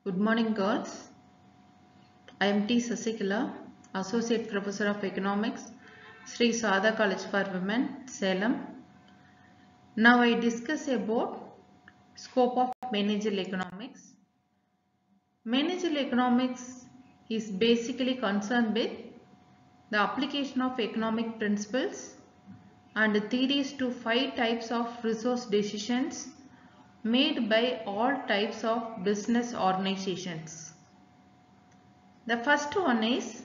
Good morning, girls. I am T. Sasikala, Associate Professor of Economics, Sri Sarada College for Women, Salem. Now I discuss about scope of managerial economics. Managerial economics is basically concerned with the application of economic principles and theories to 5 types of resource decisions made by all types of business organizations. The first one is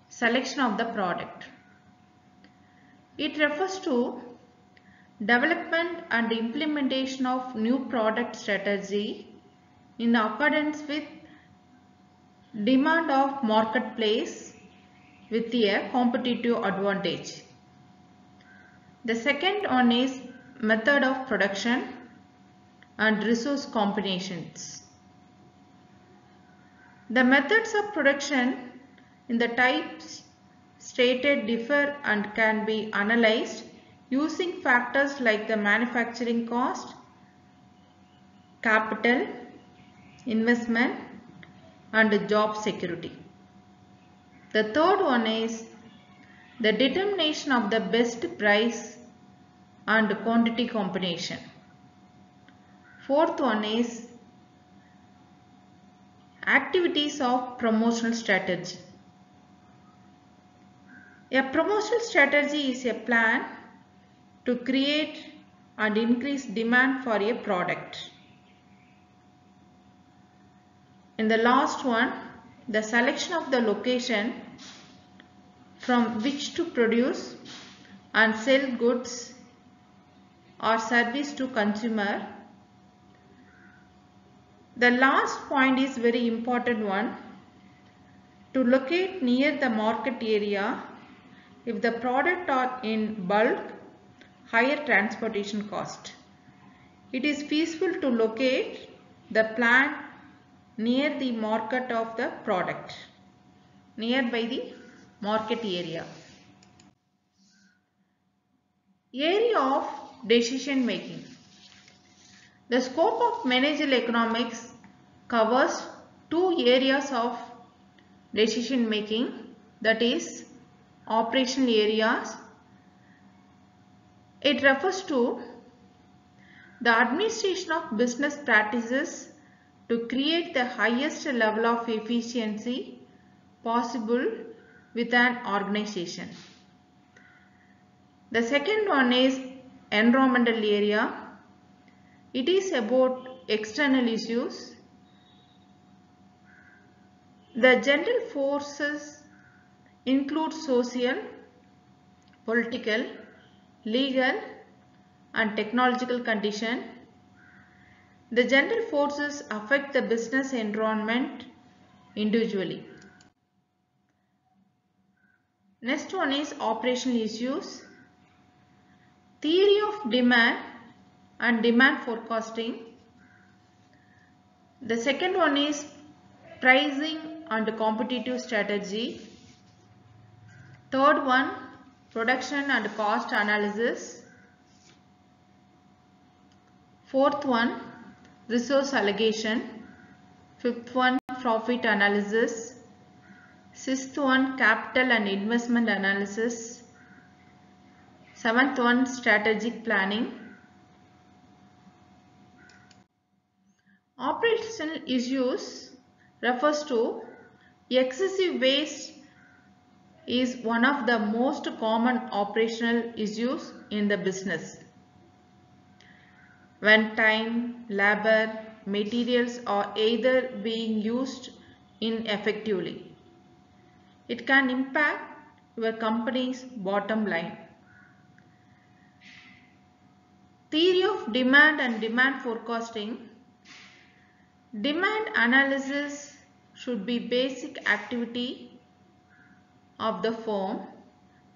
selection of the product. It refers to development and implementation of new product strategy in accordance with demand of marketplace with a competitive advantage. The second one is method of production and resource combinations. The methods of production in the types stated differ and can be analyzed using factors like the manufacturing cost, capital, investment and job security. The third one is the determination of the best price and quantity combination. Fourth one is activities of promotional strategy. A promotional strategy is a plan to create and increase demand for a product. In the last one, the selection of the location from which to produce and sell goods or service to consumer. The last point is very important one. To locate near the market area if the product are in bulk, higher transportation cost. It is feasible to locate the plant near the market of the product, nearby the market area. Area of decision making. The scope of managerial economics covers 2 areas of decision making, that is operational areas. It refers to the administration of business practices to create the highest level of efficiency possible with an organization. The second one is environmental area. It is about external issues. The general forces include social, political, legal and technological condition. The general forces affect the business environment individually. Next one is operational issues. Theory of demand and demand forecasting. The second one is pricing and competitive strategy. Third one, production and cost analysis. Fourth one, resource allocation. Fifth one, profit analysis. Sixth one, capital and investment analysis. Seventh one, strategic planning. Operational issues refers to excessive waste is one of the most common operational issues in the business. When time, labor, materials are either being used ineffectively, it can impact your company's bottom line. Theory of demand and demand forecasting. Demand analysis should be basic activity of the firm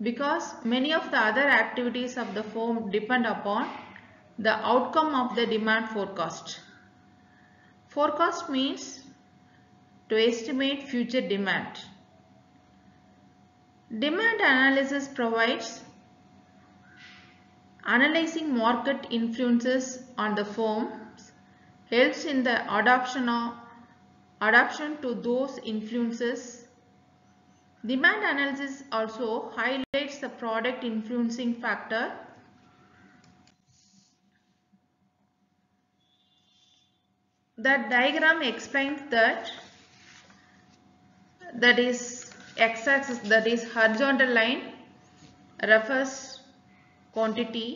because many of the other activities of the firm depend upon the outcome of the demand forecast. Forecast means to estimate future demand. Demand analysis provides analyzing market influences on the firms, helps in the adoption adaptation to those influences. Demand analysis also highlights the product influencing factor. The diagram explains that is x-axis, that is horizontal line refers quantity,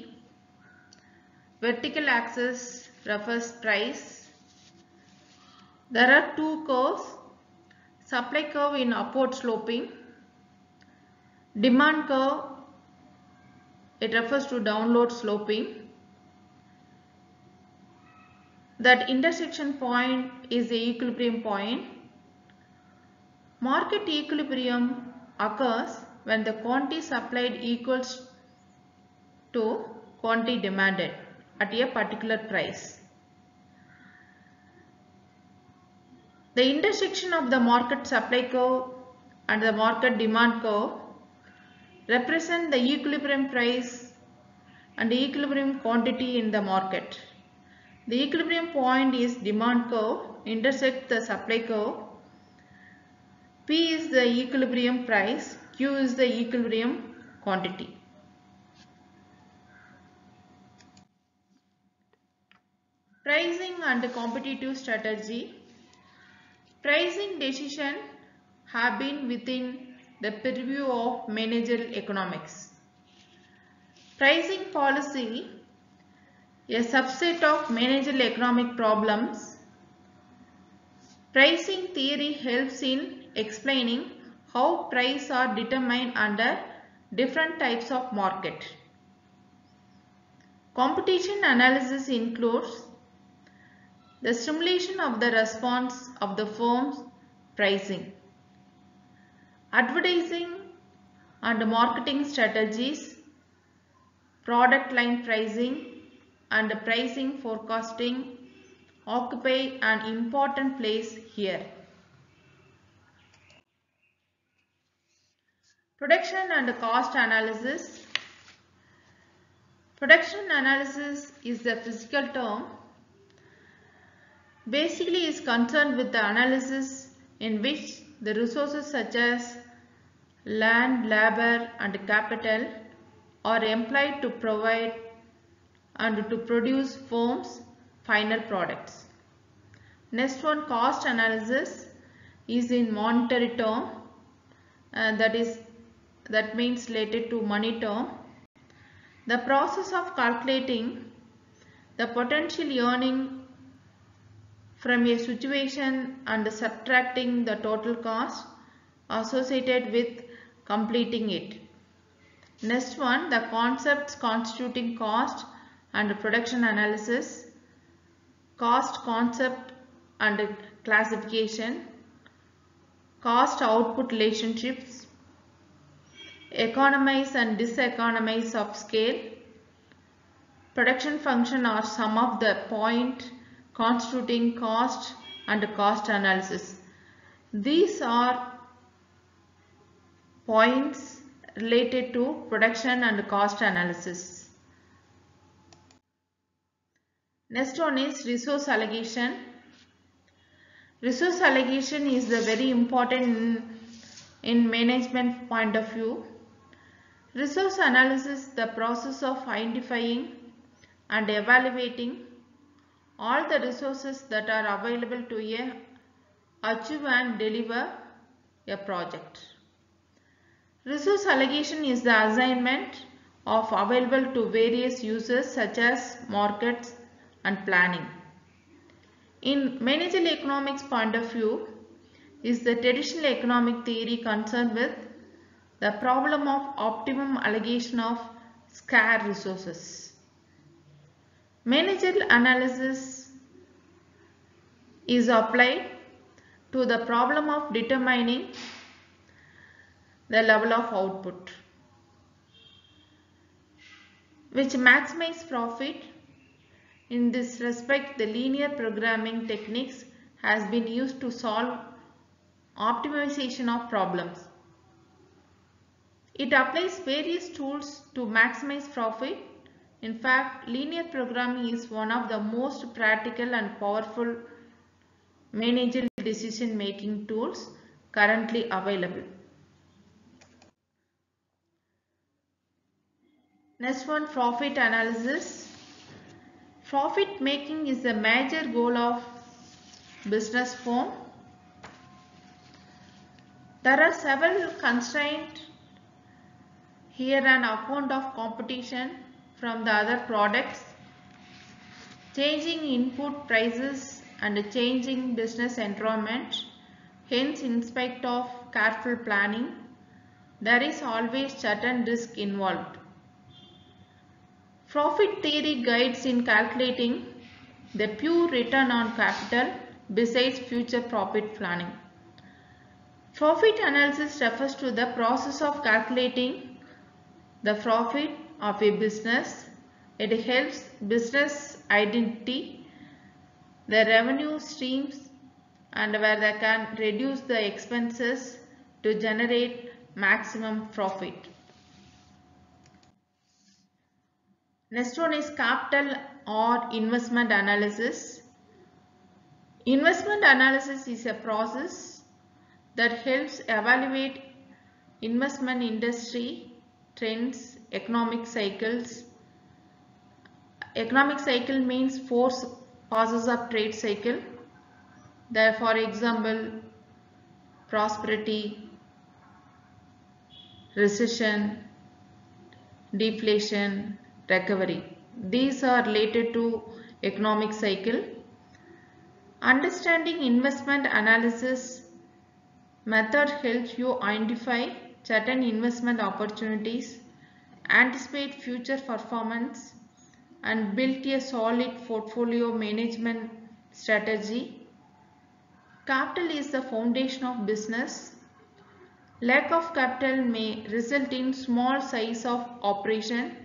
vertical axis refers price. There are two curves, supply curve in upward sloping, demand curve, it refers to downward sloping. That intersection point is the equilibrium point. Market equilibrium occurs when the quantity supplied equals to quantity demanded at a particular price. The intersection of the market supply curve and the market demand curve represent the equilibrium price and the equilibrium quantity in the market. The equilibrium point is demand curve, intersects the supply curve. P is the equilibrium price, Q is the equilibrium quantity. Pricing and competitive strategy. Pricing decisions have been within the purview of managerial economics. Pricing policy, a subset of managerial economic problems. Pricing theory helps in explaining how prices are determined under different types of market. Competition analysis includes the simulation of the response of the firm's pricing, advertising and marketing strategies, product line pricing and pricing forecasting occupy an important place here. Production and cost analysis. Production analysis is the physical term. Basically is concerned with the analysis in which the resources such as land, labor and capital are employed to provide and to produce firms' final products. Next one, cost analysis is in monetary term, and that means related to money term. The process of calculating the potential earning from a situation and subtracting the total cost associated with completing it. Next one, the concepts constituting cost and production analysis, cost concept and classification, cost output relationships, economies and diseconomies of scale, production function are some of the point constituting cost and cost analysis. These are points related to production and cost analysis. Next one is resource allocation. Resource allocation is the very important in management point of view. Resource analysis is the process of identifying and evaluating all the resources that are available to achieve and deliver a project. Resource allocation is the assignment of available to various users such as markets and planning. In managerial economics point of view is the traditional economic theory concerned with the problem of optimum allocation of scarce resources. Managerial analysis is applied to the problem of determining the level of output, which maximize profit. In this respect, the linear programming techniques has been used to solve optimization of problems. It applies various tools to maximize profit. In fact, linear programming is one of the most practical and powerful managerial decision making tools currently available. Next one, profit analysis. Profit making is the major goal of business firm. There are several constraints here on account of competition from the other products, changing input prices and changing business environment. Hence, in spite of careful planning, there is always certain risk involved. Profit theory guides in calculating the pure return on capital besides future profit planning. Profit analysis refers to the process of calculating the profit of a business. It helps business identify the revenue streams and where they can reduce the expenses to generate maximum profit. Next one is capital or investment analysis. Investment analysis is a process that helps evaluate investment industry trends, economic cycles. Economic cycle means 4 phases of trade cycle. There, for example, prosperity, recession, deflation, recovery. These are related to economic cycle. Understanding investment analysis method helps you identify certain investment opportunities, anticipate future performance, and build a solid portfolio management strategy. Capital is the foundation of business. Lack of capital may result in small size of operation.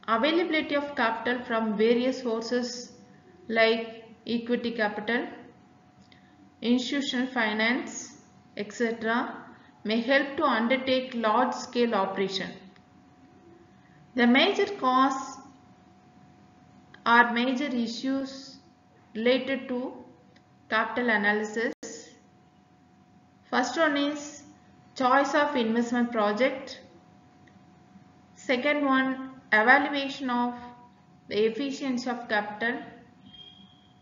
Availability of capital from various sources like equity capital, institutional finance, etc. may help to undertake large-scale operation. The major cause or major issues related to capital analysis. First one is choice of investment project. Second one, evaluation of the efficiency of capital.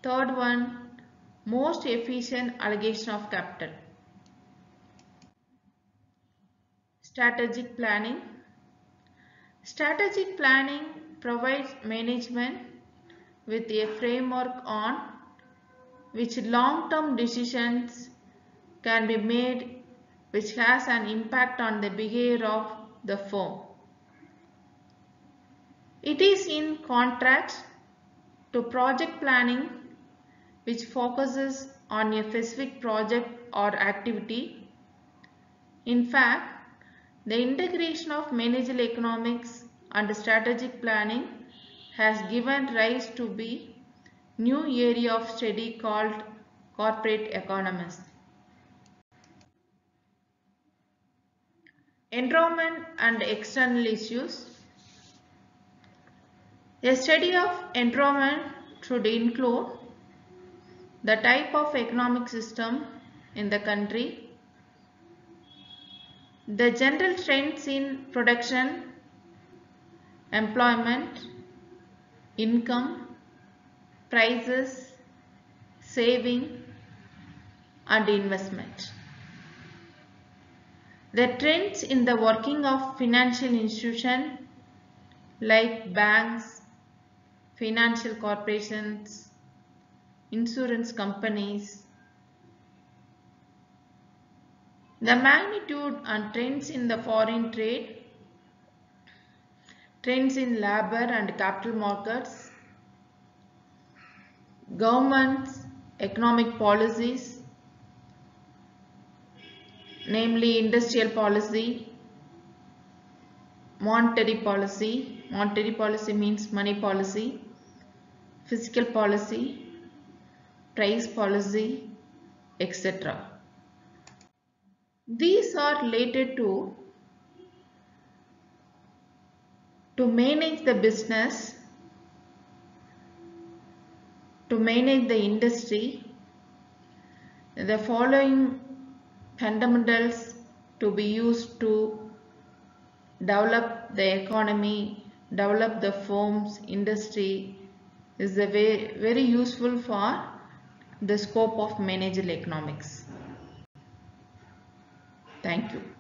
Third one, most efficient allocation of capital. Strategic planning. Strategic planning provides management with a framework on which long-term decisions can be made, which has an impact on the behavior of the firm. It is in contrast to project planning, which focuses on a specific project or activity. In fact, the integration of managerial economics and strategic planning has given rise to be new area of study called corporate economics. Environment and external issues. A study of environment should include the type of economic system in the country, the general trends in production, employment, income, prices, saving, and investment. The trends in the working of financial institutions like banks, financial corporations, insurance companies. The magnitude and trends in the foreign trade, trends in labor and capital markets, government's economic policies, namely industrial policy, monetary policy. Monetary policy means money policy, fiscal policy, price policy, etc. These are related to manage the business, to manage the industry, The following fundamentals to be used to develop the economy, develop the firms, industry is very useful for the scope of managerial economics. Thank you.